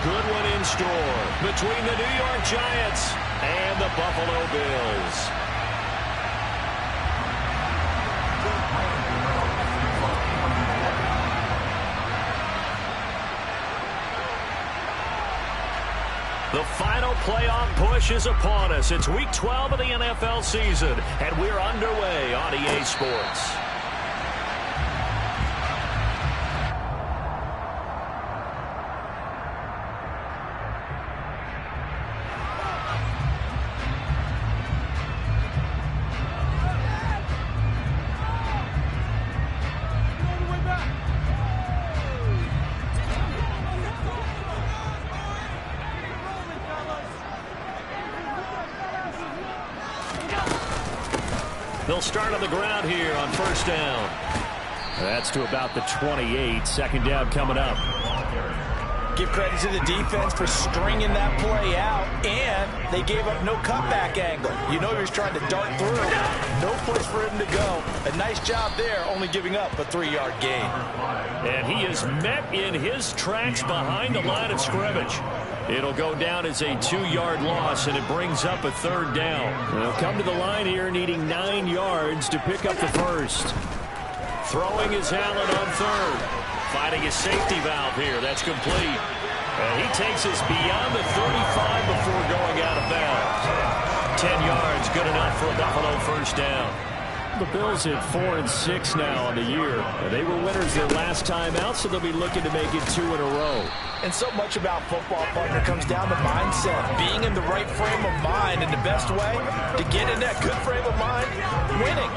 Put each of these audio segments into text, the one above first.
good one in store between the New York Giants and the Buffalo Bills. The final playoff push is upon us. It's Week 12 of the NFL season, and we're underway on EA Sports. They'll start on the ground here on first down. That's to about the 28. Second down coming up. Give credit to the defense for stringing that play out, and they gave up no cutback angle. You know he was trying to dart through. No place for him to go. A nice job there, only giving up a 3-yard gain. And he is met in his tracks behind the line of scrimmage. It'll go down as a 2-yard loss, and it brings up a third down. They'll come to the line here needing 9 yards to pick up the first. Throwing is Allen on third. Finding his safety valve here. That's complete. And he takes us beyond the 35 before going out of bounds. 10 yards, good enough for a Buffalo first down. The Bills at 4-6 now on the year. They were winners their last time out, so they'll be looking to make it 2 in a row. And so much about football, partner, comes down to mindset. Being in the right frame of mind, and the best way to get in that good frame of mind, winning.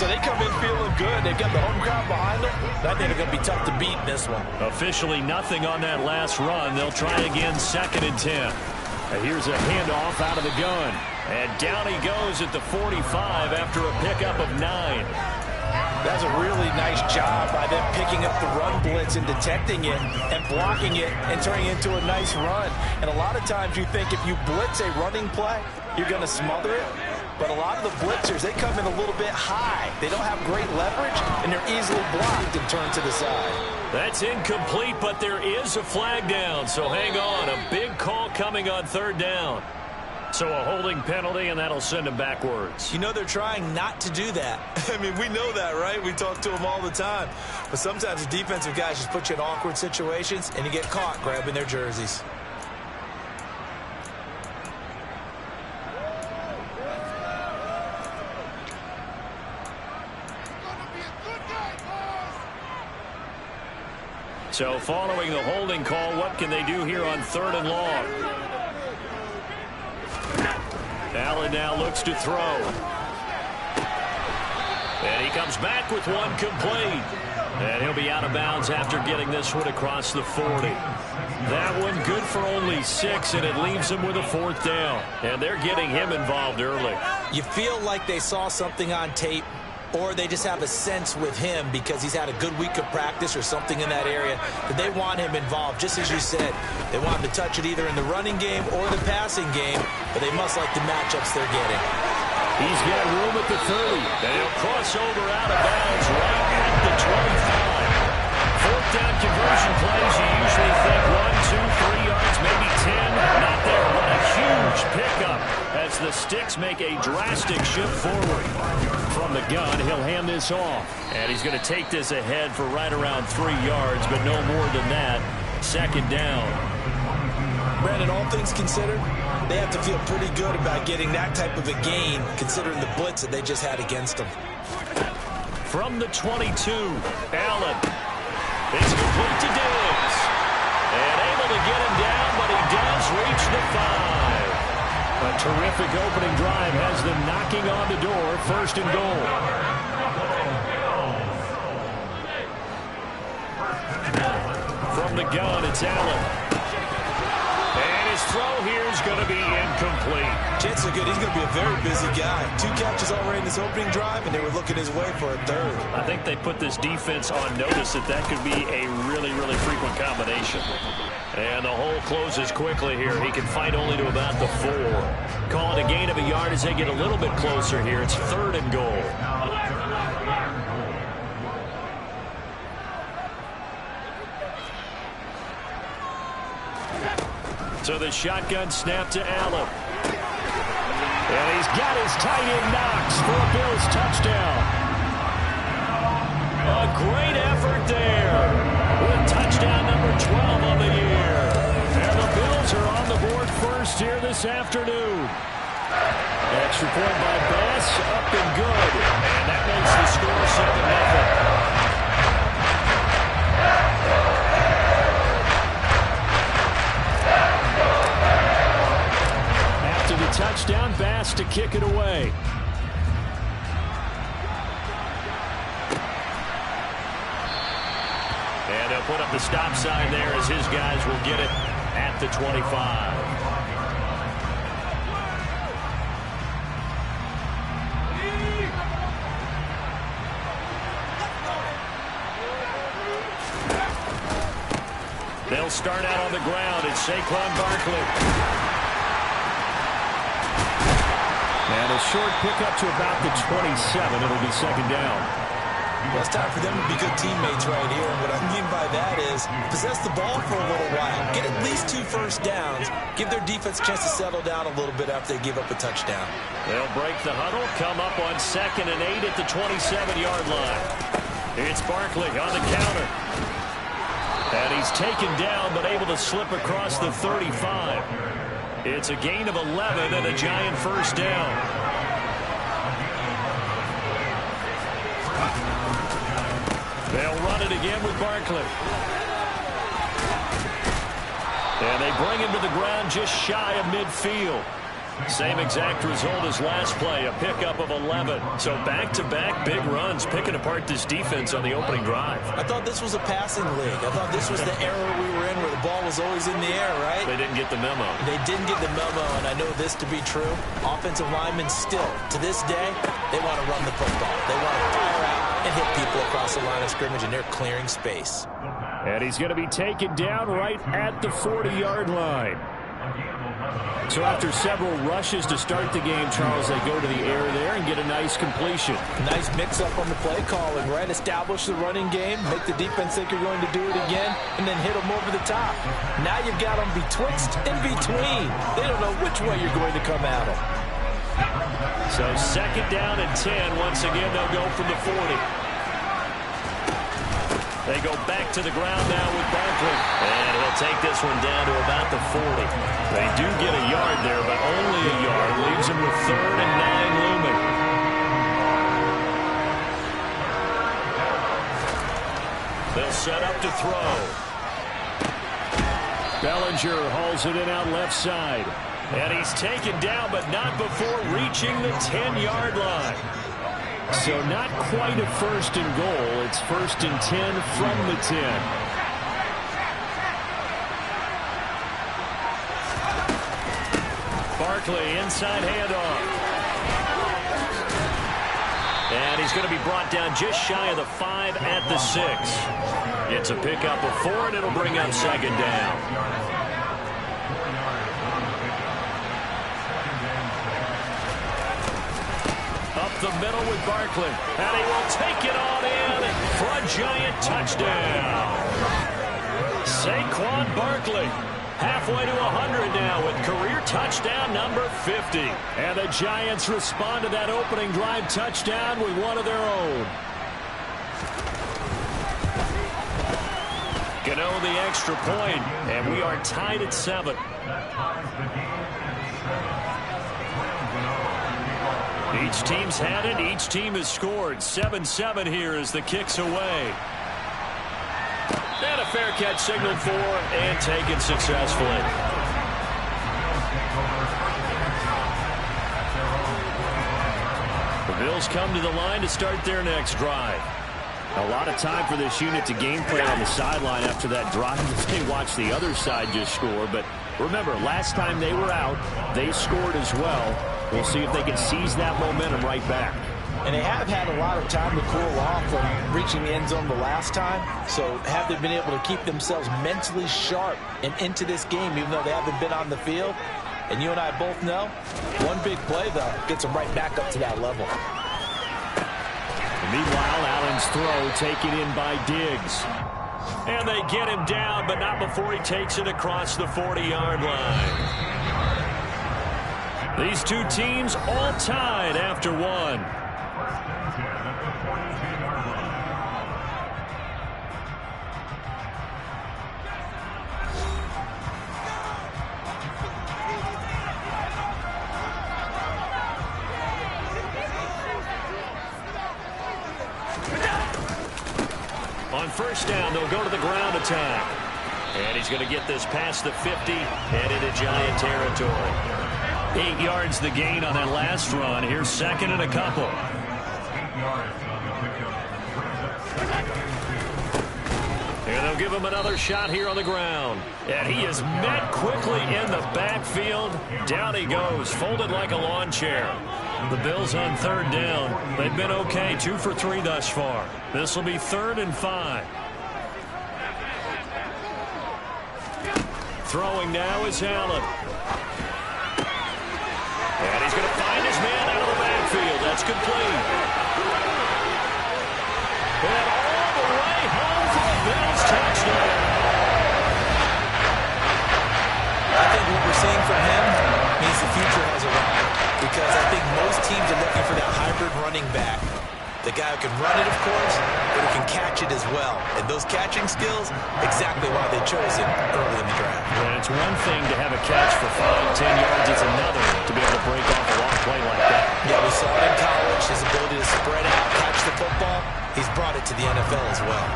So they come in feeling good. They've got the home crowd behind them. I think they're going to be tough to beat in this one. Officially nothing on that last run. They'll try again 2nd and 10. And here's a handoff out of the gun. And down he goes at the 45 after a pickup of 9. That's a really nice job by them picking up the run blitz and detecting it and blocking it and turning it into a nice run. And a lot of times you think if you blitz a running play, you're going to smother it. But a lot of the blitzers, they come in a little bit high. They don't have great leverage, and they're easily blocked and turned to the side. That's incomplete, but there is a flag down. So hang on. A big call coming on 3rd down. So a holding penalty, and that'll send him backwards. You know they're trying not to do that. I mean, we know that, right? We talk to them all the time. But sometimes the defensive guys just put you in awkward situations, and you get caught grabbing their jerseys. So following the holding call, what can they do here on 3rd and long? Allen now looks to throw. And he comes back with one complete. And he'll be out of bounds after getting this one across the 40. That one good for only 6, and it leaves him with a 4th down. And they're getting him involved early. You feel like they saw something on tape, or they just have a sense with him because he's had a good week of practice or something in that area that they want him involved. Just as you said, they want him to touch it either in the running game or the passing game, but they must like the matchups they're getting. He's got room at the 30, and he'll cross over out of bounds right at the 25. 4th down conversion plays, you usually think 1, 2, 3 yards, maybe 10. Not there, but a huge pickup as the sticks make a drastic shift forward. From the gun, he'll hand this off. And he's going to take this ahead for right around 3 yards, but no more than that. 2nd down. Brandon, all things considered, they have to feel pretty good about getting that type of a gain, considering the blitz that they just had against them. From the 22, Allen. It's complete to Diggs. And able to get him down, but he does reach the 5. A terrific opening drive has them knocking on the door. 1st and goal. From the gun, it's Allen. And his throw here is going to be incomplete. Chances are good. He's going to be a very busy guy. 2 catches already in this opening drive, and they were looking his way for a 3rd. I think they put this defense on notice that could be a really, really frequent combination. And the hole closes quickly here. He can fight only to about the 4. Call it a gain of a yard as they get a little bit closer here. It's 3rd and goal. So the shotgun snap to Allen. And he's got his tight end Knox for a Bills touchdown. A great effort there with touchdown number 12 on the year. And the Bills are on the board first here this afternoon. Extra point by Bass, up and good. And that makes the score 7-0. After the touchdown, Bass to kick it away. And they'll put up the stop sign there as his guys will get it at the 25. They'll start out on the ground. It's Saquon Barkley. And a short pickup to about the 27. It'll be second down. Well, it's time for them to be good teammates right here. And what I mean by that is possess the ball for a little while. Get at least 2 first downs. Give their defense a chance to settle down a little bit after they give up a touchdown. They'll break the huddle. Come up on 2nd and 8 at the 27-yard line. It's Barkley on the counter. And he's taken down, but able to slip across the 35. It's a gain of 11 and a Giant first down. They'll run it again with Barkley. And they bring him to the ground just shy of midfield. Same exact result as last play, a pickup of 11. So back-to-back big runs, picking apart this defense on the opening drive. I thought this was a passing league. I thought this was the era we were in where the ball was always in the air, right? They didn't get the memo. They didn't get the memo, and I know this to be true. Offensive linemen still, to this day, they want to run the football. They want to fire out and hit people across the line of scrimmage, and they're clearing space. And he's going to be taken down right at the 40-yard line. So after several rushes to start the game, Charles, they go to the air there and get a nice completion. Nice mix-up on the play calling, right? Establish the running game, make the defense think you're going to do it again, and then hit them over the top. Now you've got them betwixt and between. They don't know which way you're going to come at them. So 2nd down and 10. Once again, they'll go from the 40. They go back to the ground now with Barkley. And he'll take this one down to about the 40. They do get a yard there, but only a yard. Leaves them with 3rd and 9 looming. They'll set up to throw. Bellinger hauls it in out left side. And he's taken down, but not before reaching the 10-yard line. So not quite a 1st and goal. It's 1st and 10 from the 10. Barkley inside handoff. And he's going to be brought down just shy of the 5 at the 6. It's a pickup of 4, and it'll bring up 2nd down. The middle with Barkley, and he will take it on in for a Giant touchdown. Saquon Barkley halfway to 100 now with career touchdown number 50. And the Giants respond to that opening drive touchdown with one of their own. Gano the extra point, and we are tied at 7. Each team's had it. Each team has scored. 7-7 here as the kick's away. And a fair catch signaled for and taken successfully. The Bills come to the line to start their next drive. A lot of time for this unit to game plan on the sideline after that drive as they watch the other side just score. But remember, last time they were out, they scored as well. We'll see if they can seize that momentum right back. And they have had a lot of time to cool off from reaching the end zone the last time. So have they been able to keep themselves mentally sharp and into this game, even though they haven't been on the field? And you and I both know, one big play, though, gets them right back up to that level. And meanwhile, Allen's throw taken in by Diggs. And they get him down, but not before he takes it across the 40-yard line. These two teams all tied after one. On first down, they'll go to the ground attack. And he's going to get this past the 50 and into Giant territory. 8 yards the gain on that last run. Here's second and a couple. And they'll give him another shot here on the ground. And he is met quickly in the backfield. Down he goes, folded like a lawn chair. The Bills on third down. They've been okay, 2 for 3 thus far. This will be 3rd and 5. Throwing now is Allen. And he's going to find his man out of the backfield. That's complete. And all the way home for a Bills touchdown. I think what we're seeing from him means the future has arrived. Because I think most teams are looking for that hybrid running back. The guy who can run it, of course, but who can catch it as well. And those catching skills, exactly why they chose him early in the draft. And it's one thing to have a catch for 5, 10 yards. It's another to be able to break off a long play like that. Yeah, we saw it in college, his ability to spread out, catch the football. He's brought it to the NFL as well.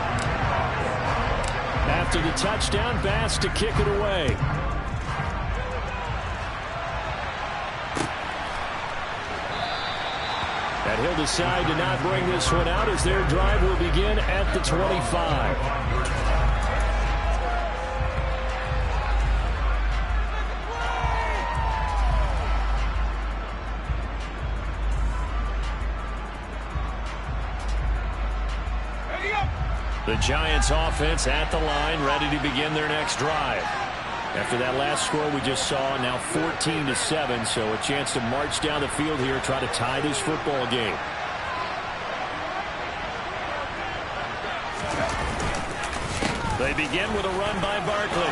After the touchdown, Bass to kick it away. And he'll decide to not bring this one out as their drive will begin at the 25. The Giants offense at the line, ready to begin their next drive. After that last score we just saw, now 14-7, so a chance to march down the field here, try to tie this football game. They begin with a run by Barkley.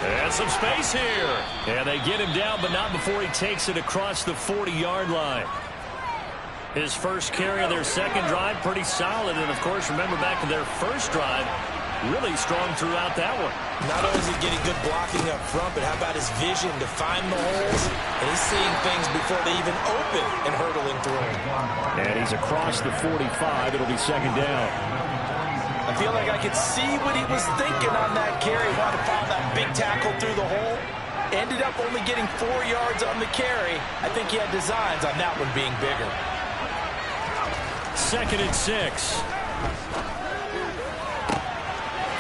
And some space here. And they get him down, but not before he takes it across the 40-yard line. His first carry of their second drive, pretty solid. And, of course, remember back to their first drive, really strong throughout that one. Not only is he getting good blocking up front, but how about his vision to find the holes? And he's seeing things before they even open and hurdling through them. And he's across the 45. It'll be second down. I feel like I could see what he was thinking on that carry. Wanted to follow that big tackle through the hole. Ended up only getting 4 yards on the carry. I think he had designs on that one being bigger. 2nd and 6.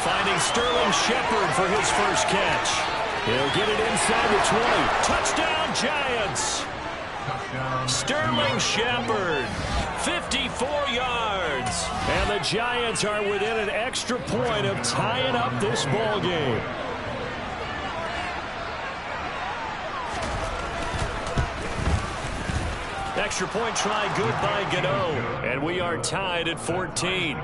Finding Sterling Shepard for his first catch. He'll get it inside the 20. Touchdown, Giants. Sterling Shepard, 54 yards. And the Giants are within an extra point of tying up this ball game. Extra point try good by Gano. And we are tied at 14.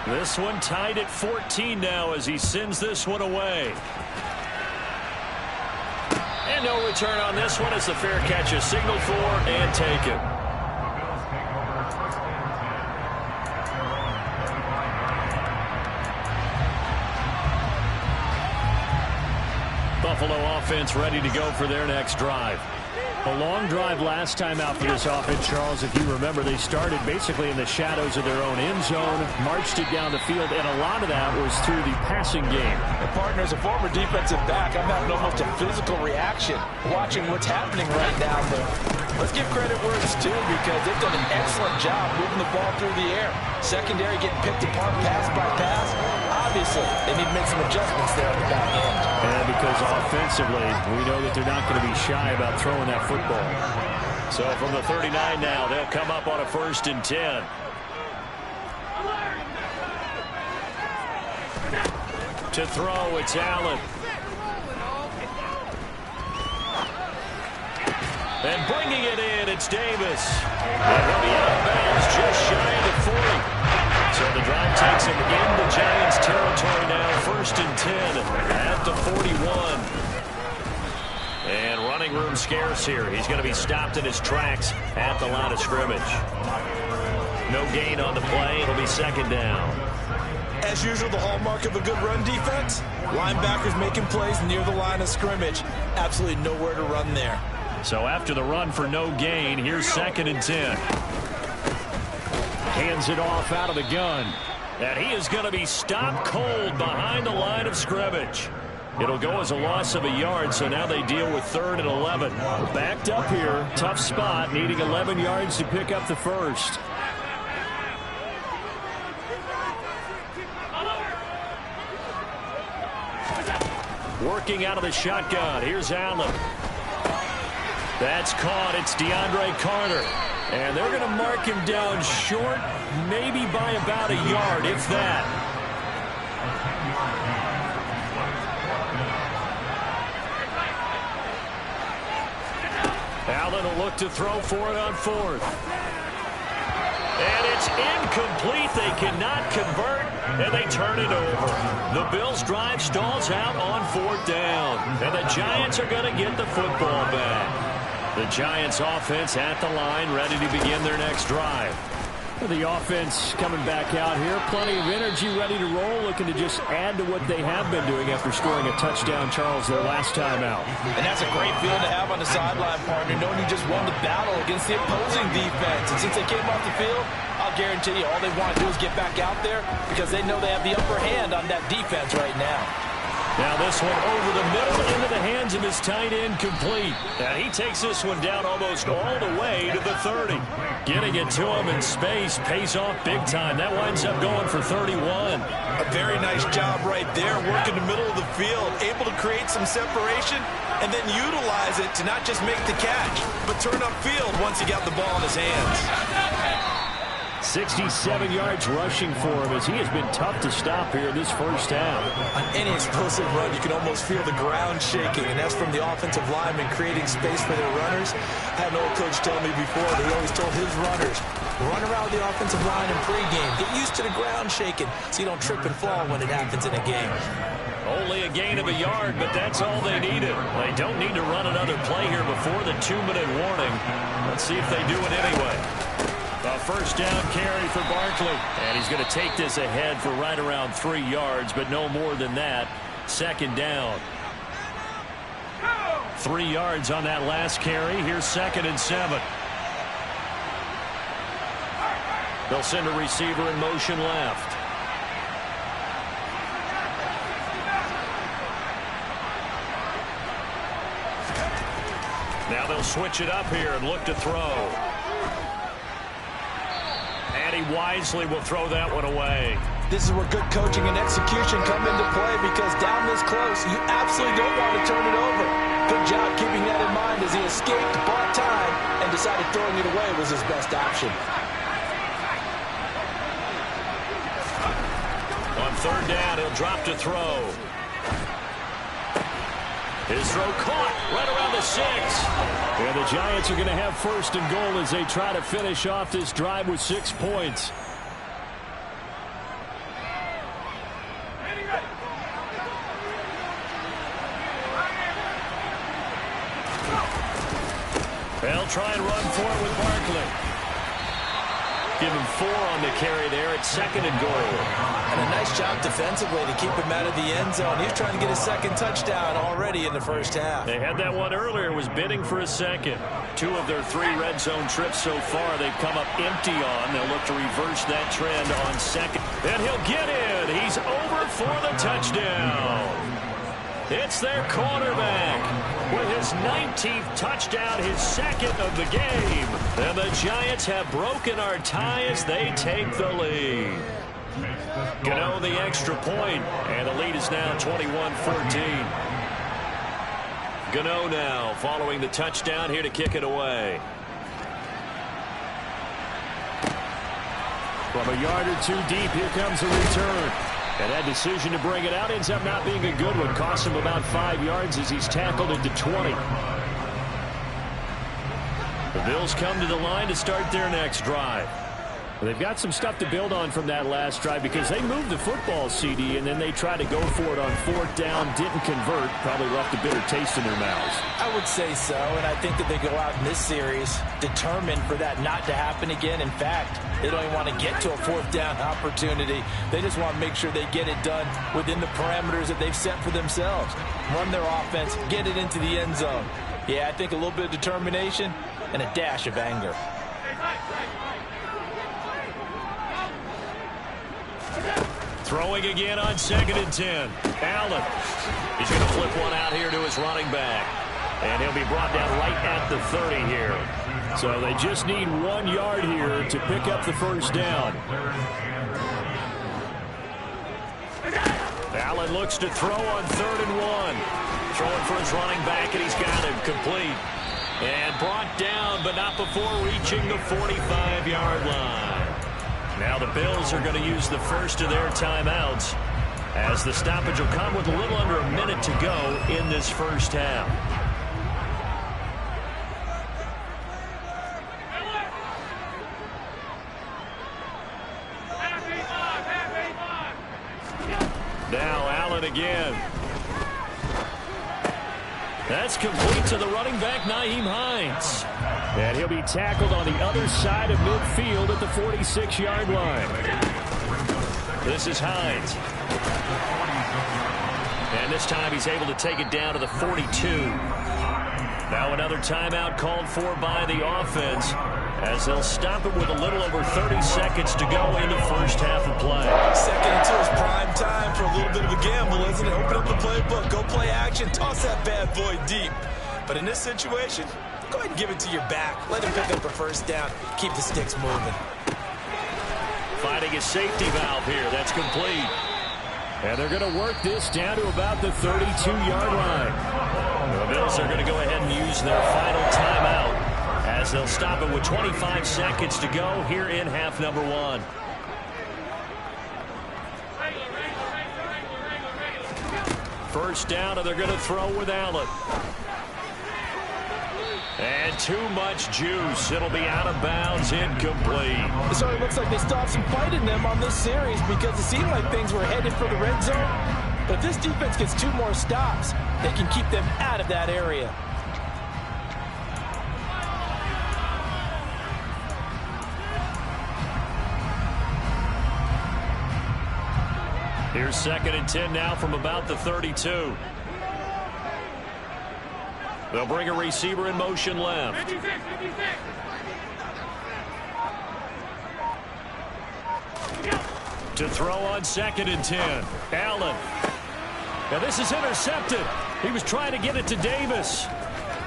This one tied at 14 now as he sends this one away. And no return on this one as the fair catch is signaled for and taken. Buffalo offense ready to go for their next drive. A long drive last time out for this offense, Charles. If you remember, they started basically in the shadows of their own end zone, marched it down the field, and a lot of that was through the passing game. And partner, as a former defensive back, I'm having almost a physical reaction watching what's happening right now. But let's give credit where it's due because they've done an excellent job moving the ball through the air. Secondary getting picked apart pass by pass. Obviously, they need to make some adjustments there on the back end. And because offensively, we know that they're not going to be shy about throwing that football. So from the 39 now, they'll come up on a 1st and 10. To throw, it's Allen. And bringing it in, it's Davis. And he'll be out of bounds just shy of the 40. So the drive takes him into Giants territory now. 1st and 10 at the 41. And running room scarce here. He's going to be stopped in his tracks at the line of scrimmage. No gain on the play. It'll be 2nd down. As usual, the hallmark of a good run defense, linebackers making plays near the line of scrimmage. Absolutely nowhere to run there. So after the run for no gain, here's 2nd and 10. Hands it off out of the gun. And he is going to be stopped cold behind the line of scrimmage. It'll go as a loss of a yard, so now they deal with 3rd and 11. Backed up here, tough spot, needing 11 yards to pick up the first. Working out of the shotgun. Here's Allen. That's caught. It's DeAndre Carter. And they're going to mark him down short, maybe by about a yard, if that. Allen will look to throw for it on 4th. And it's incomplete. They cannot convert, and they turn it over. The Bills' drive stalls out on 4th down. And the Giants are going to get the football back. The Giants' offense at the line, ready to begin their next drive. The offense coming back out here. Plenty of energy, ready to roll, looking to just add to what they have been doing after scoring a touchdown, Charles, their last time out. And that's a great feeling to have on the sideline, partner, knowing you just won the battle against the opposing defense. And since they came off the field, I'll guarantee you all they want to do is get back out there because they know they have the upper hand on that defense right now. Now this one over the middle into the hands of his tight end, complete. And he takes this one down almost all the way to the 30. Getting it to him in space pays off big time. That winds up going for 31. A very nice job right there, working the middle of the field, able to create some separation and then utilize it to not just make the catch, but turn upfield once he got the ball in his hands. 67 yards rushing for him as he has been tough to stop here this first half. On any explosive run, you can almost feel the ground shaking, and that's from the offensive linemen creating space for their runners. I had an old coach tell me before that he always told his runners, run around the offensive line in pregame. Get used to the ground shaking so you don't trip and fall when it happens in a game. Only a gain of a yard, but that's all they needed. They don't need to run another play here before the 2-minute warning. Let's see if they do it anyway. A first down carry for Barkley. And he's going to take this ahead for right around 3 yards, but no more than that. 2nd down. 3 yards on that last carry. Here's 2nd and 7. They'll send a receiver in motion left. Now they'll switch it up here and look to throw. And he wisely will throw that one away. This is where good coaching and execution come into play because down this close, you absolutely don't want to turn it over. Good job keeping that in mind as he escaped, bought time, and decided throwing it away was his best option. On 3rd down, he'll drop to throw. His throw caught right around the 6. And the Giants are going to have 1st and goal as they try to finish off this drive with 6 points. They'll try and run for it with Barkley. Give him 4 on the carry there at 2nd and goal. And a nice job defensively to keep him out of the end zone. He was trying to get his 2nd touchdown already in the first half. They had that one earlier, was bidding for a 2nd. 2 of their 3 red zone trips so far they've come up empty on. They'll look to reverse that trend on 2nd. And he'll get in. He's over for the touchdown. It's their quarterback with his 19th touchdown, his 2nd of the game. And the Giants have broken our tie as they take the lead. Gano the extra point, and the lead is now 21-14. Gano now following the touchdown here to kick it away. From a yard or 2 deep, here comes a return. And that decision to bring it out ends up not being a good one. Costs him about 5 yards as he's tackled into 20. The Bills come to the line to start their next drive. They've got some stuff to build on from that last drive because they moved the football, CD, and then they tried to go for it on fourth down, didn't convert, probably left a bitter taste in their mouths. I would say so, and I think that they go out in this series determined for that not to happen again. In fact, they don't even want to get to a fourth down opportunity. They just want to make sure they get it done within the parameters that they've set for themselves. Run their offense, get it into the end zone. Yeah, I think a little bit of determination and a dash of anger. Throwing again on 2nd and 10. Allen. He's going to flip one out here to his running back. And he'll be brought down right at the 30 here. So they just need 1 yard here to pick up the first down. Allen looks to throw on 3rd and 1. Throwing for his running back, and he's got him complete. And brought down, but not before reaching the 45-yard line. Now the Bills are going to use the first of their timeouts as the stoppage will come with a little under a minute to go in this first half. Now Allen again. That's complete to the running back, Nyheim Hines. And he'll be tackled on the other side of midfield at the 46-yard line. This is Hines. And this time he's able to take it down to the 42. Now another timeout called for by the offense as they'll stop it with a little over 30 seconds to go in the first half of play. 2nd and 2 is prime time for a little bit of a gamble, isn't it? Open up the playbook, go play action, toss that bad boy deep. But in this situation, go ahead and give it to your back. Let him pick up the first down. Keep the sticks moving. Finding a safety valve here. That's complete. And they're going to work this down to about the 32-yard line. The Bills are going to go ahead and use their final timeout as they'll stop it with 25 seconds to go here in half number 1. First down, and they're going to throw with Allen. And too much juice. It'll be out of bounds, incomplete. So it looks like they still have some fight in them on this series because it seemed like things were headed for the red zone. But if this defense gets 2 more stops, they can keep them out of that area. Here's 2nd and 10 now from about the 32. They'll bring a receiver in motion left. 56, 56. To throw on 2nd and 10. Allen. Now this is intercepted. He was trying to get it to Davis.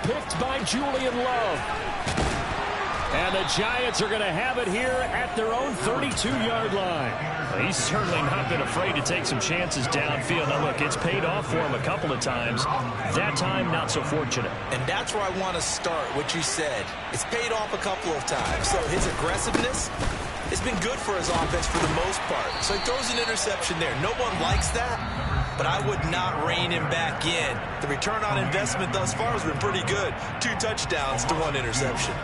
Picked by Julian Love. And the Giants are going to have it here at their own 32-yard line. He's certainly not been afraid to take some chances downfield. Now, look, it's paid off for him a couple of times. That time, not so fortunate. And that's where I want to start, what you said. It's paid off a couple of times. So his aggressiveness has been good for his offense for the most part. So he throws an interception there. No one likes that, but I would not rein him back in. The return on investment thus far has been pretty good. 2 touchdowns to 1 interception.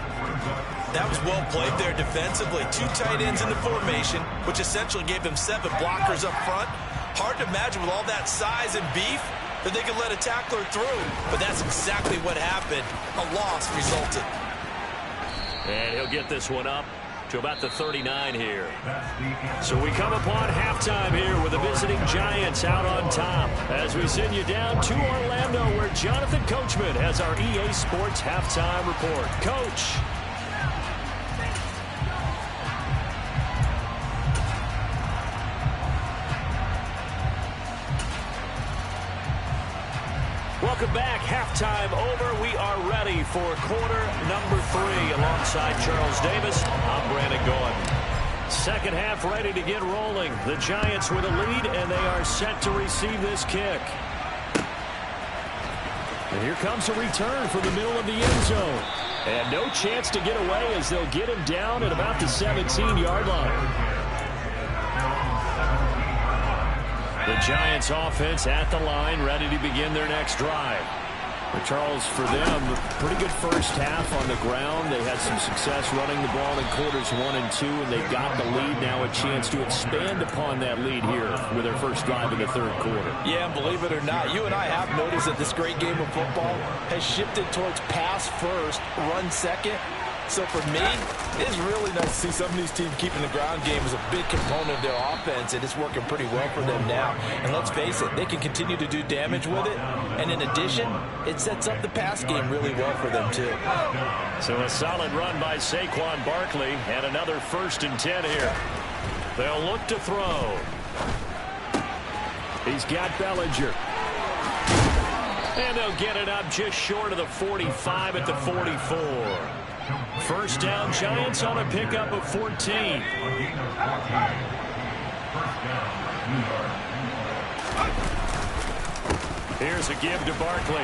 That was well played there defensively. 2 tight ends in the formation, which essentially gave them 7 blockers up front. Hard to imagine with all that size and beef that they could let a tackler through. But that's exactly what happened. A loss resulted. And he'll get this one up to about the 39 here. So we come upon halftime here with the visiting Giants out on top as we send you down to Orlando where Jonathan Coachman has our EA Sports halftime report. Coach. Welcome back. Halftime over. We are ready for quarter number 3 alongside Charles Davis. I'm Brandon Gordon. Second half ready to get rolling. The Giants with a lead, and they are set to receive this kick. And here comes a return from the middle of the end zone. And no chance to get away as they'll get him down at about the 17-yard line. The Giants offense at the line, ready to begin their next drive. Charles, for them, pretty good first half on the ground. They had some success running the ball in quarters 1 and 2, and they got the lead. Now a chance to expand upon that lead here with their first drive in the third quarter. Yeah, and believe it or not, you and I have noticed that this great game of football has shifted towards pass first, run second. So for me, it's really nice to see some of these teams keeping the ground game as a big component of their offense, and it's working pretty well for them now. And let's face it, they can continue to do damage with it. And in addition, it sets up the pass game really well for them too. So a solid run by Saquon Barkley, and another 1st and 10 here. They'll look to throw. He's got Bellinger. And they'll get it up just short of the 45 at the 44. First down, Giants on a pickup of 14. Here's a give to Barkley.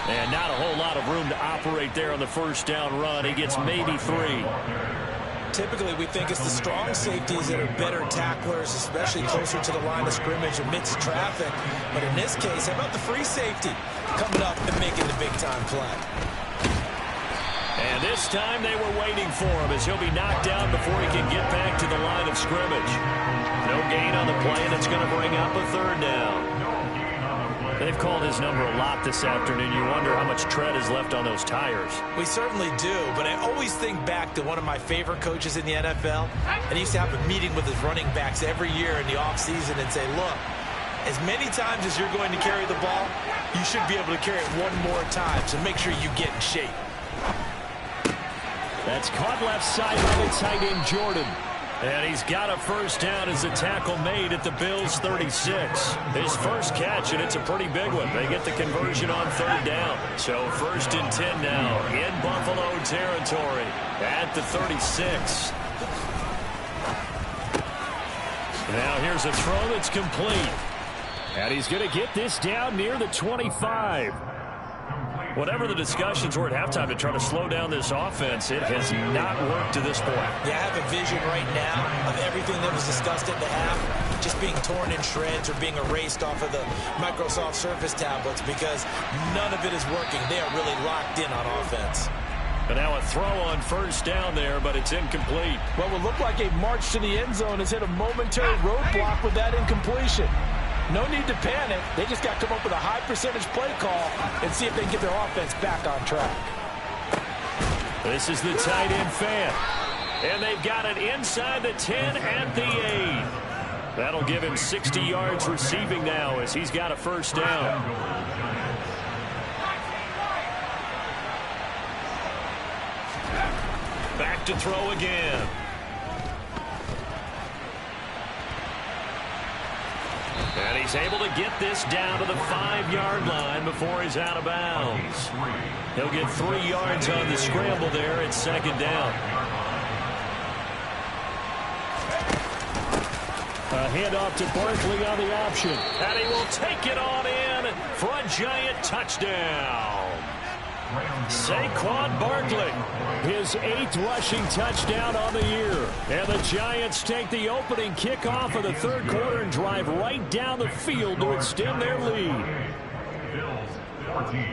And not a whole lot of room to operate there on the first down run. He gets maybe 3. Typically, we think it's the strong safeties that are better tacklers, especially closer to the line of scrimmage amidst traffic. But in this case, how about the free safety coming up and making the big-time play? And this time they were waiting for him as he'll be knocked down before he can get back to the line of scrimmage. No gain on the play, and it's going to bring up a 3rd down. They've called his number a lot this afternoon. You wonder how much tread is left on those tires. We certainly do, but I always think back to one of my favorite coaches in the NFL, and he used to have a meeting with his running backs every year in the offseason and say, look, as many times as you're going to carry the ball, you should be able to carry it one more time, so make sure you get in shape. That's caught left side by the tight end Jordan. And he's got a first down as the tackle made at the Bills' 36. His first catch, and it's a pretty big one. They get the conversion on 3rd down. So 1st and 10 now in Buffalo territory at the 36. Now here's a throw that's complete. And he's going to get this down near the 25. Whatever the discussions were at halftime to try to slow down this offense, it has not worked to this point. Yeah, I have a vision right now of everything that was discussed at the half just being torn in shreds or being erased off of the Microsoft Surface tablets because none of it is working. They are really locked in on offense. And now a throw on first down there, but it's incomplete. What will look like a march to the end zone has hit a momentary roadblock with that incompletion. No need to panic. They just got to come up with a high percentage play call and see if they can get their offense back on track. This is the tight end fan. And they've got it inside the 10 at the 8. That'll give him 60 yards receiving now as he's got a first down. Back to throw again. And he's able to get this down to the 5-yard line before he's out of bounds. He'll get 3 yards on the scramble there at 2nd down. A handoff to Barkley on the option. And he will take it on in for a Giant touchdown. Saquon Barkley, his 8th rushing touchdown on the year. And the Giants take the opening kickoff of the 3rd quarter and drive right down the field to extend their lead. Bills 14.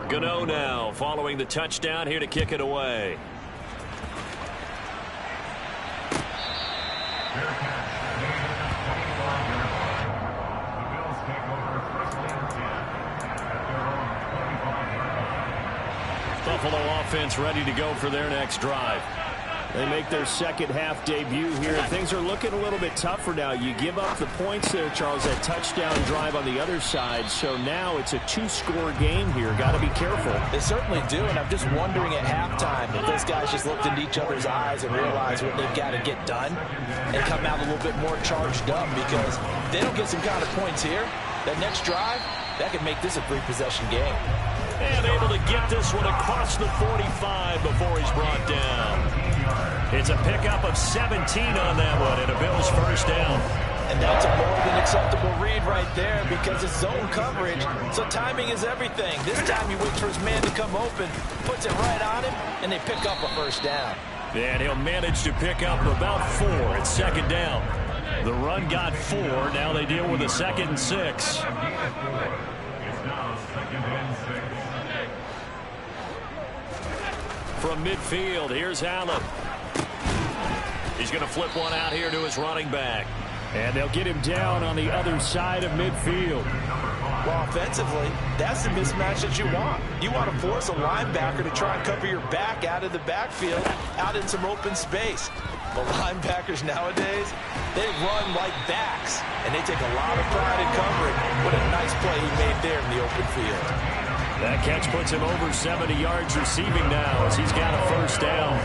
Gano now following the touchdown here to kick it away. Buffalo offense ready to go for their next drive. They make their second half debut here. Things are looking a little bit tougher now. You give up the points there, Charles, that touchdown drive on the other side. So now it's a 2-score game here. Got to be careful. They certainly do, and I'm just wondering at halftime if those guys just looked into each other's eyes and realized what they've got to get done and come out a little bit more charged up, because if they don't get some kind of points here, that next drive, that could make this a 3-possession game. And able to get this one across the 45 before he's brought down. It's a pickup of 17 on that one and a Bills first down. And that's a more than acceptable read right there, because it's zone coverage, so timing is everything. This time he waits for his man to come open, puts it right on him, and they pick up a first down. And he'll manage to pick up about 4 at 2nd down. The run got 4. Now they deal with a 2nd and 6. It's now 2nd and 6. From midfield, here's Allen. He's going to flip one out here to his running back. And they'll get him down on the other side of midfield. Well, offensively, that's the mismatch that you want. You want to force a linebacker to try and cover your back out of the backfield, out in some open space. But linebackers nowadays, they run like backs, and they take a lot of pride in covering. What a nice play he made there in the open field. That catch puts him over 70 yards receiving now as he's got a 1st down.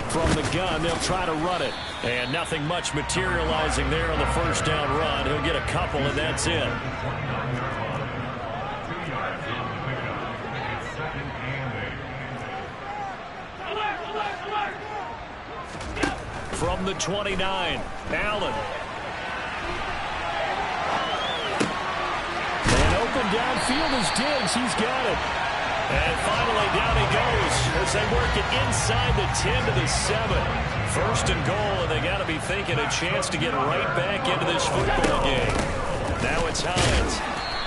From the gun, they'll try to run it. And nothing much materializing there on the 1st down run. He'll get a couple, and that's it. From the 29, Allen. And open downfield is Diggs. He's got it. And finally, down he goes as they work it inside the 10 to the 7. 1st and goal, and they got to be thinking a chance to get right back into this football game. Now it's Hines.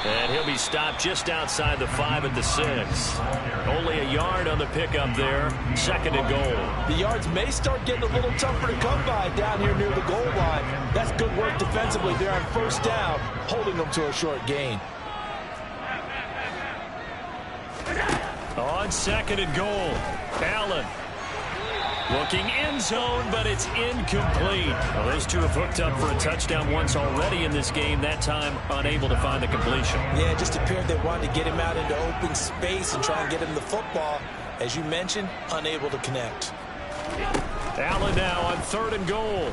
And he'll be stopped just outside the 5 at the 6. Only a yard on the pickup there. 2nd and goal. The yards may start getting a little tougher to come by down here near the goal line. That's good work defensively there on 1st down, holding them to a short gain. On 2nd and goal, Allen looking end zone, but it's incomplete. Well, those two have hooked up for a touchdown once already in this game, that time unable to find the completion. Yeah, it just appeared they wanted to get him out into open space and try and get him the football. As you mentioned, unable to connect. Allen now on 3rd and goal.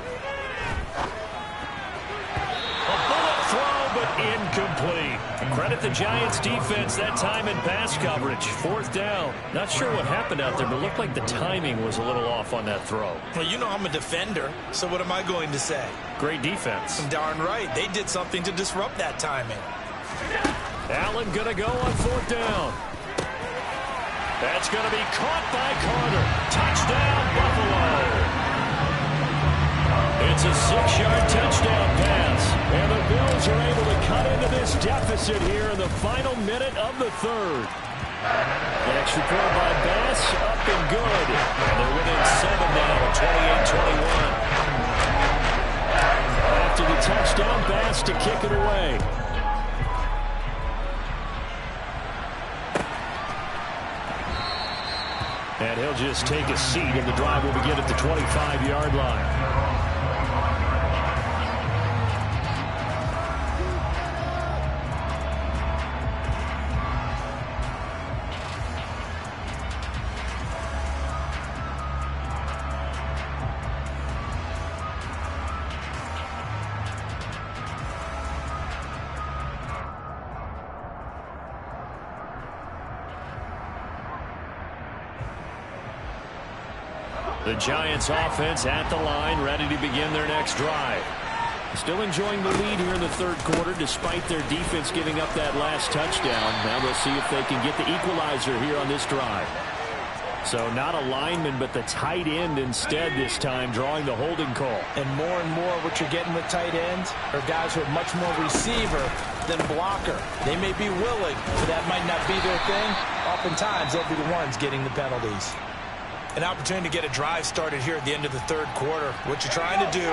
A bullet throw, but incomplete. Credit the Giants defense that time in pass coverage. 4th down. Not sure what happened out there, but it looked like the timing was a little off on that throw. Well, you know I'm a defender, so what am I going to say? Great defense. Darn right. They did something to disrupt that timing. Allen going to go on 4th down. That's going to be caught by Carter. Touchdown, Buffalo. It's a 6-yard touchdown pass. And the Bills are able to cut into this deficit here in the final minute of the 3rd. An extra point by Bass, up and good. And they're within 7 now, 28-21. After the touchdown, Bass to kick it away. And he'll just take a seat, and the drive will begin at the 25-yard line. The Giants offense at the line, ready to begin their next drive. Still enjoying the lead here in the 3rd quarter, despite their defense giving up that last touchdown. Now they'll see if they can get the equalizer here on this drive. So not a lineman, but the tight end instead this time, drawing the holding call. And more what you're getting with tight ends are guys who are much more receiver than blocker. They may be willing, but that might not be their thing. Oftentimes, they'll be the ones getting the penalties. An opportunity to get a drive started here at the end of the 3rd quarter. What you're trying to do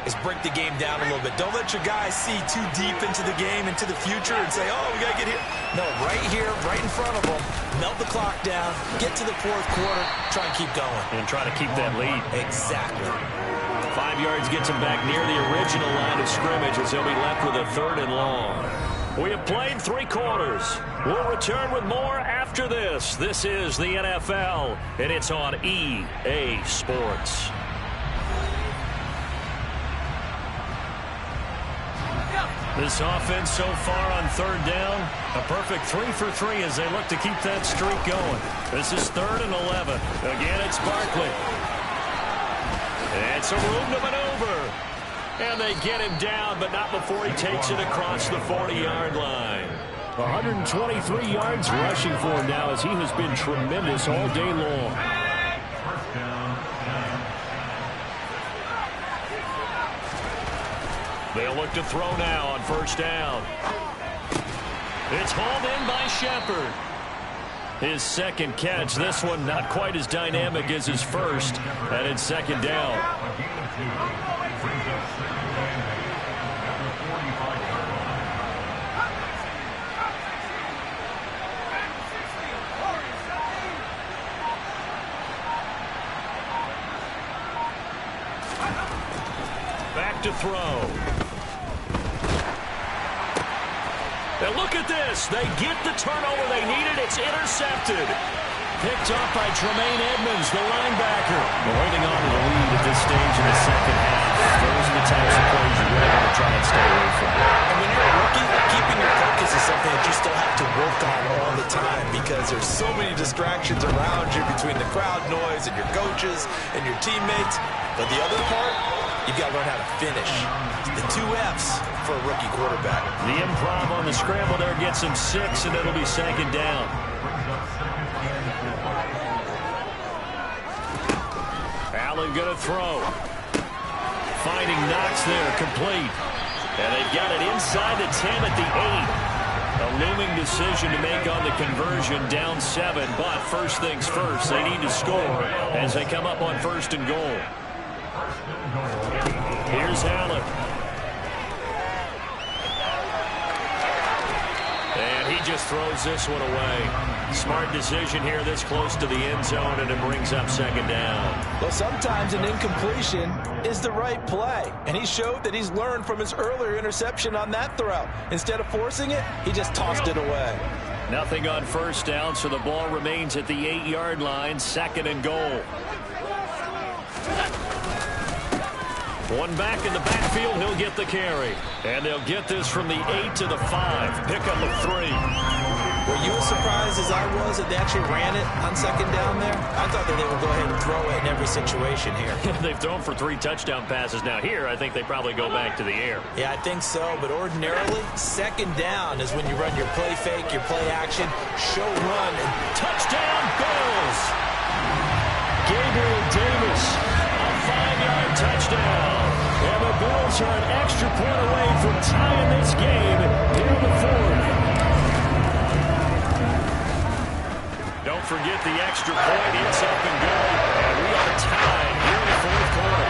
is break the game down a little bit. Don't let your guys see too deep into the game, into the future, and say, oh, we got to get here. No, right here, right in front of them, melt the clock down, get to the 4th quarter, try and keep going. And try to keep that lead. Exactly. 5 yards gets him back near the original line of scrimmage as he'll be left with a 3rd and long. We have played 3 quarters. We'll return with more after this. This is the NFL, and it's on EA Sports. This offense so far on 3rd down, a perfect 3 for 3 as they look to keep that streak going. This is 3rd and 11. Again, it's Barkley. And some room to maneuver. And they get him down, but not before he takes it across the 40-yard line. 123 yards rushing for him now as he has been tremendous all day long. First down, to throw now on first down. It's hauled in by Shepard. His second catch, this one not quite as dynamic as his first, and it's second down. Back to throw. And look at this. They get the turnover they needed. It's intercepted. Picked off by Tremaine Edmonds, the linebacker. They're holding on to the lead at this stage in the second half. Those are the types of plays you really want to try and stay away from. And when you're a rookie, keeping your focus is something that you still have to work on all the time because there's so many distractions around you between the crowd noise and your coaches and your teammates. But the other part, you've got to learn how to finish. The 2 F's for a rookie quarterback. The improv on the scramble there gets him 6, and it'll be second down. Allen going to throw. Finding Knox there, complete. And they've got it inside the 10 at the 8. A looming decision to make on the conversion, down 7. But first things first, they need to score as they come up on first and goal. Here's Allen. And he just throws this one away. Smart decision here this close to the end zone, and it brings up second down. Well, sometimes an incompletion is the right play, and he showed that he's learned from his earlier interception on that throw. Instead of forcing it, he just tossed it away. Nothing on first down, so the ball remains at the 8-yard line, second and goal. One back in the backfield, he'll get the carry. And they'll get this from the 8 to the 5. Pickup of 3. Were you as surprised as I was that they actually ran it on second down there? I thought that they would go ahead and throw it in every situation here. They've thrown for 3 touchdown passes now. Here, I think they probably go back to the air. Yeah, I think so. But ordinarily, second down is when you run your play fake, your play action, show run, and touchdown Bills! Gabriel Davis, a 5-yard touchdown. And the Bills are an extra point away from tying this game here in the 4th. Don't forget the extra point. It's up and good. And we are tied here in the 4th quarter.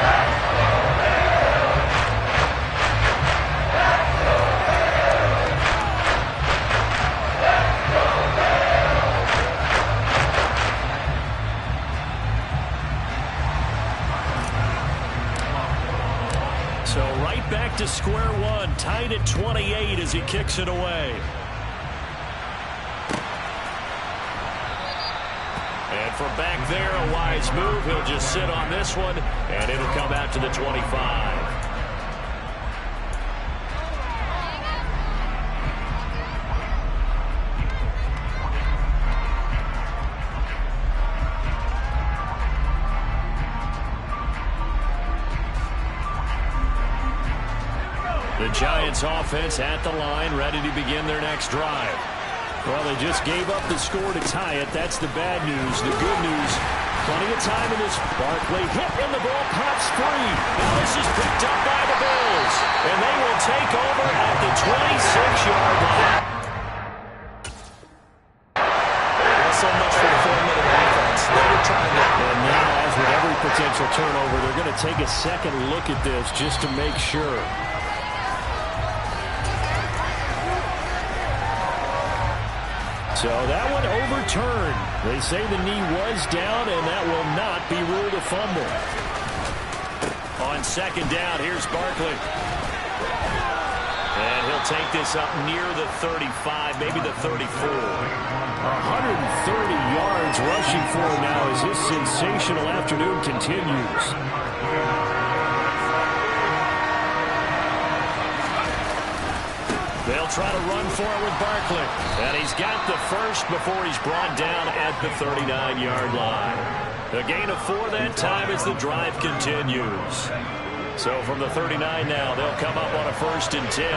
So right back to square one, tied at 28 as he kicks it away. And from back there, a wise move. He'll just sit on this one, and it'll come out to the 25. The Giants offense at the line, ready to begin their next drive. Well, they just gave up the score to tie it. That's the bad news. The good news, plenty of time in this. Barkley hit and the ball pops free. Now this is picked up by the Bills. And they will take over at the 26-yard line. So much for the 4-minute offense. They were trying to... And now, as with every potential turnover, they're going to take a second look at this just to make sure. So that one overturned. They say the knee was down, and that will not be ruled a fumble. On second down, here's Barkley. And he'll take this up near the 35, maybe the 34. 130 yards rushing for him now as his sensational afternoon continues. They'll try to run for it with Barkley. And he's got the first before he's brought down at the 39-yard line. A gain of 4 that time as the drive continues. So from the 39 now, they'll come up on a 1st and 10.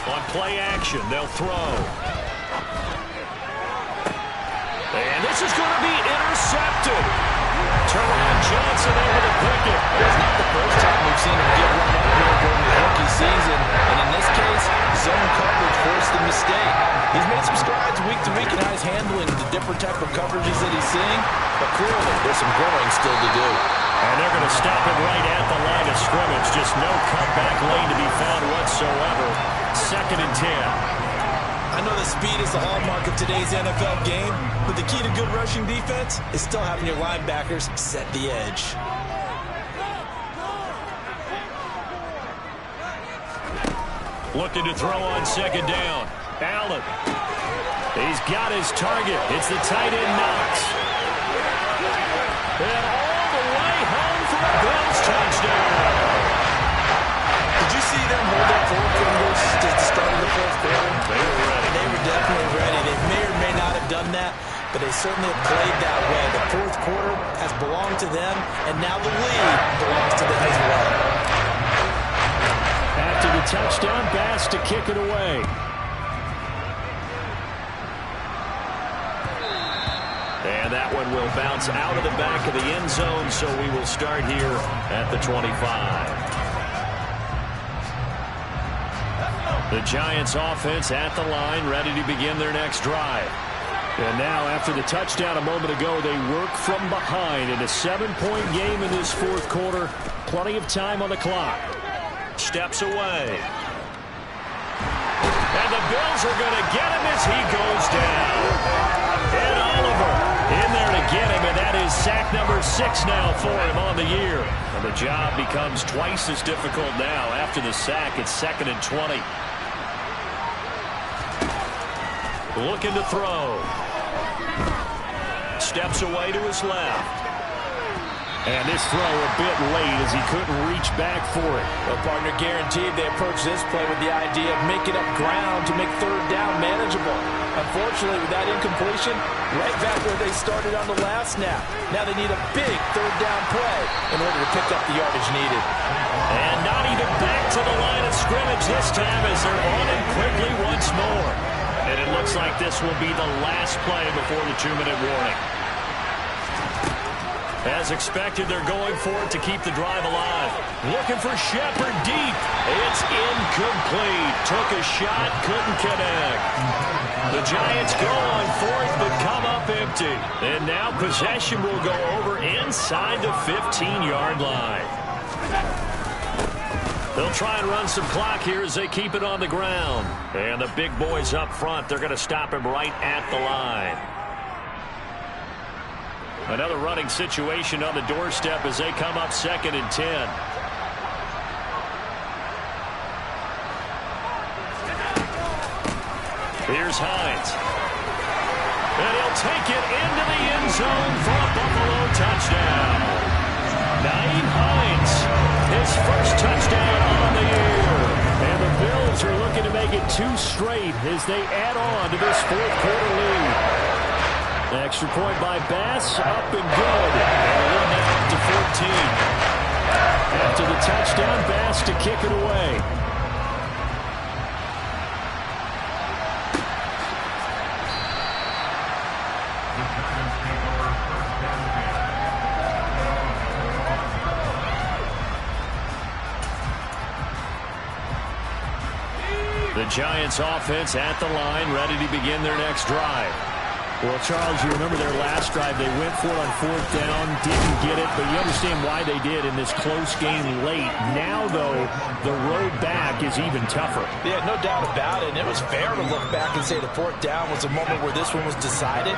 On play action, they'll throw. And this is going to be intercepted. Teron Johnson able to pick it. It's not the first time we've seen him get run up here during his rookie season, and in this case, zone coverage forced the mistake. He's made some strides week to week in how he's handling the different type of coverages that he's seeing, but clearly there's some growing still to do. And they're going to stop it right at the line of scrimmage. Just no cutback lane to be found whatsoever. 2nd and 10. I know that speed is the hallmark of today's NFL game, but the key to good rushing defense is still having your linebackers set the edge. Looking to throw on 2nd down. Allen. He's got his target. It's the tight end Knox. And all the way home for a Bills touchdown. Did you see them hold up 4 fingers to the start of the 4th quarter? They were ready. They were definitely ready. They may or may not have done that, but they certainly have played that way. The 4th quarter has belonged to them, and now the lead belongs to them as well. After the touchdown, Bass to kick it away. And that one will bounce out of the back of the end zone, so we will start here at the 25. The Giants offense at the line, ready to begin their next drive. And now, after the touchdown a moment ago, they work from behind in a 7-point game in this 4th quarter. Plenty of time on the clock. Steps away. And the Bills are going to get him as he goes down. And Oliver in there to get him, and that is sack number 6 now for him on the year. And the job becomes twice as difficult now. After the sack, it's 2nd and 20. Looking to throw. Steps away to his left. And this throw a bit late as he couldn't reach back for it. Well, partner, guaranteed they approached this play with the idea of making up ground to make 3rd down manageable. Unfortunately, with that incompletion, right back where they started on the last snap. Now they need a big 3rd down play in order to pick up the yardage needed. And not even back to the line of scrimmage this time as they're on him quickly once more. And it looks like this will be the last play before the 2-minute warning. As expected, they're going for it to keep the drive alive. Looking for Shepard deep. It's incomplete. Took a shot, couldn't connect. The Giants go on 4th, but come up empty. And now possession will go over inside the 15-yard line. They'll try and run some clock here as they keep it on the ground. And the big boys up front, they're going to stop him right at the line. Another running situation on the doorstep as they come up 2nd and 10. Here's Hines. And he'll take it into the end zone for a Buffalo touchdown. Nyheim Hines, his first touchdown on the year. And the Bills are looking to make it 2 straight as they add on to this 4th quarter lead. Extra point by Bass, up and good. And now up to 14. After the touchdown, Bass to kick it away. The Giants offense at the line, ready to begin their next drive. Well, Charles, you remember their last drive. They went for it on 4th down, didn't get it, but you understand why they did in this close game late. Now, though, the road back is even tougher. Yeah, no doubt about it. And it was fair to look back and say the 4th down was a moment where this one was decided.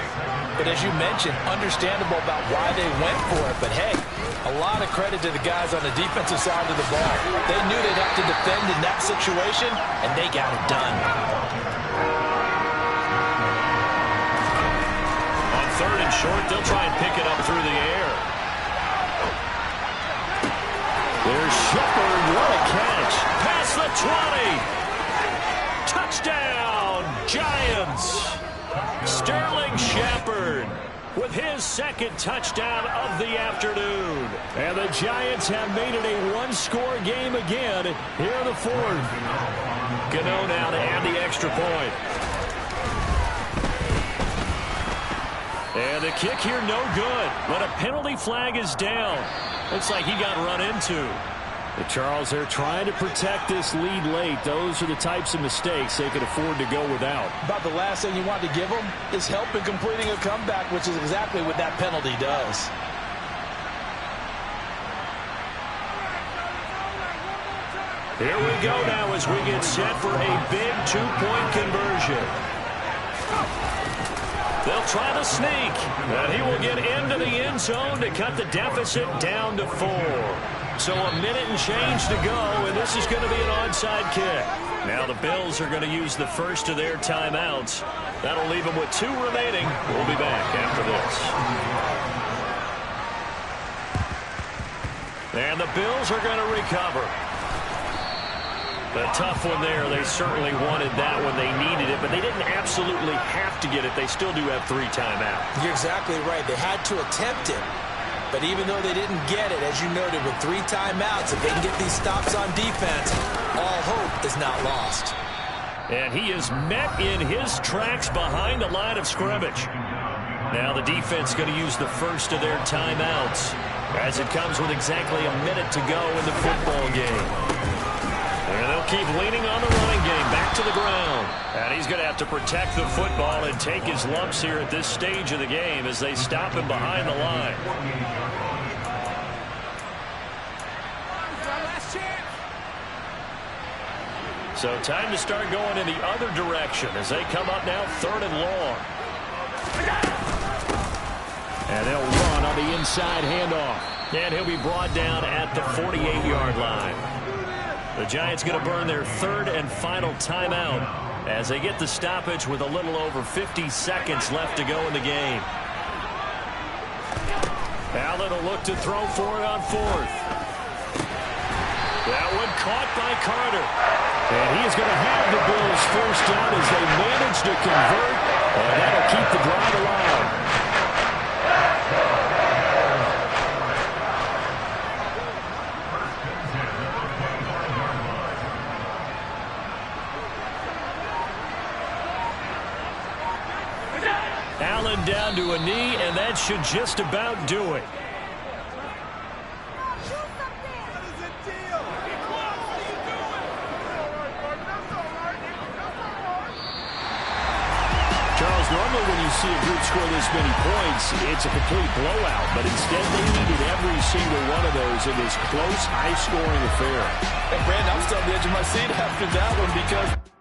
But as you mentioned, understandable about why they went for it. But, hey, a lot of credit to the guys on the defensive side of the ball. They knew they'd have to defend in that situation, and they got it done. 3rd and short, they'll try and pick it up through the air. There's Shepard, what a catch. Past the 20. Touchdown, Giants. Sterling Shepard with his 2nd touchdown of the afternoon. And the Giants have made it a 1-score game again here in the 4th. Gano now to add the extra point. And the kick here no good, but a penalty flag is down. Looks like he got run into. But Charles, they're trying to protect this lead late. Those are the types of mistakes they can afford to go without. About the last thing you want to give them is help in completing a comeback, which is exactly what that penalty does. Here we go now as we get set for a big two-point conversion. They'll try the sneak, and he will get into the end zone to cut the deficit down to 4. So a minute and change to go, and this is going to be an onside kick. Now the Bills are going to use the first of their timeouts. That'll leave them with 2 remaining. We'll be back after this. And the Bills are going to recover. A tough one there. They certainly wanted that when they needed it, but they didn't absolutely have to get it. They still do have 3 timeouts. You're exactly right. They had to attempt it. But even though they didn't get it, as you noted, with 3 timeouts, if they can get these stops on defense, all hope is not lost. And he is met in his tracks behind the line of scrimmage. Now the defense going to use the first of their timeouts as it comes with exactly a minute to go in the football game. And they'll keep leaning on the running game back to the ground. And he's going to have to protect the football and take his lumps here at this stage of the game as they stop him behind the line. So time to start going in the other direction as they come up now 3rd and long. And they'll run on the inside handoff. And he'll be brought down at the 48-yard line. The Giants going to burn their 3rd and final timeout as they get the stoppage with a little over 50 seconds left to go in the game. Allen will look to throw for it on 4th. That one caught by Carter. And he is going to have the Bills first down as they manage to convert. And that'll keep the drive alive. Allen down to a knee, and that should just about do it. Charles, normally when you see a group score this many points, it's a complete blowout, but instead they needed every single one of those in this close, high-scoring affair. And Brandon, I'm still on the edge of my seat after that one because